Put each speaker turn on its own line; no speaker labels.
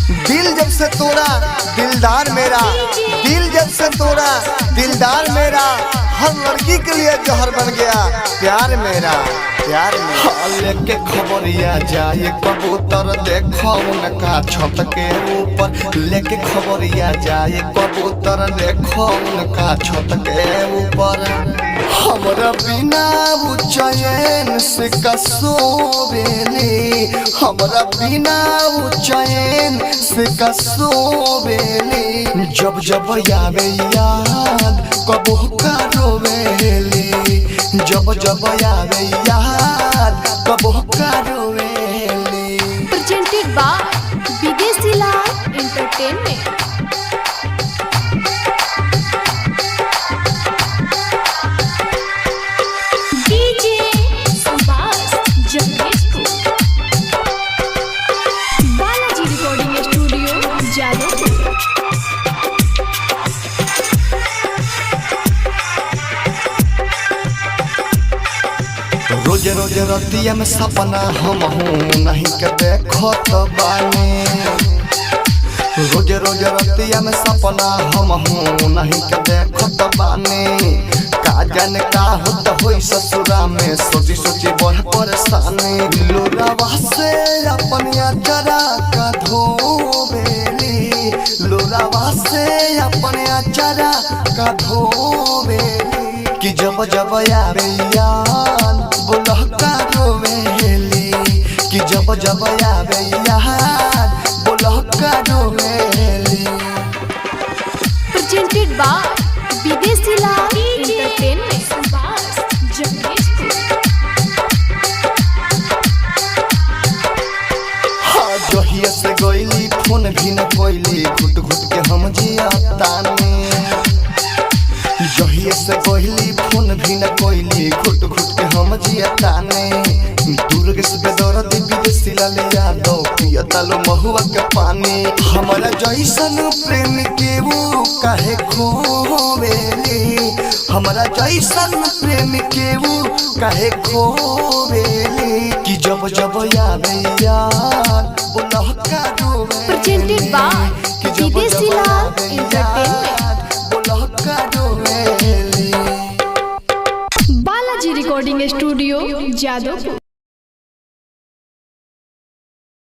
दिल जब से तोड़ा दिलदार मेरा, दिल जब से तोड़ा दिलदार मेरा, हर लड़की के लिए जहर बन गया प्यार मेरा, प्यार मेरा। लेके खबरिया जाए कबूतर देखो उनका छत के ऊपर, लेके खबरिया जाए कबूतर देखो उनका छत के ऊपर। हमरा बिना वो चैन से कसोवेली, हमरा बिना वो चैन से कसोवेली। जब जब आवे याद कबो करोवेली, जब जब आवे याद कबो करोवेली।
Presented by Videshi Lal entertainment. Balaji recording studio Jadavpur.
रोज रोज रतिया में सपना हम हूँ नहीं के देखो तो बानी, रोज रोज रतिया में सपना हम हूँ नहीं के देखो तो बानी। का जाने का होता होई ससुरा में सोची सोची बड़ परेशानी। लोरावा से अपनिया जरा का धोवेली, लोरावा से अपनिया जरा का धोवेली। कि जब जब आवे याद बोलह का रोवेली, कि जब जब आवे याद बोलह का रोवेली।
Presented by Videshi Lal entertainment.
हाँ जहिया से गईली फोन भी न कोइली, घुट घुट के हम जिया तानी। जहिया से गईली फोन भी न कोइली, घुट घुट के हम जिया तानी। दुर्ग से बेदर्द विदेशी लाल यादव पिया तालो महुआ के पानी। हमारा जैसन प्रेम के वो काहे खोवेली, हमारा जैसन प्रेम के वो काहे खोवेली। कि जब जब आवे याद बोलह का रोवेली।
Presented by Videshi Lal entertainment.
बोलह का रोवेली।
Balaji recording studio Jadavpur.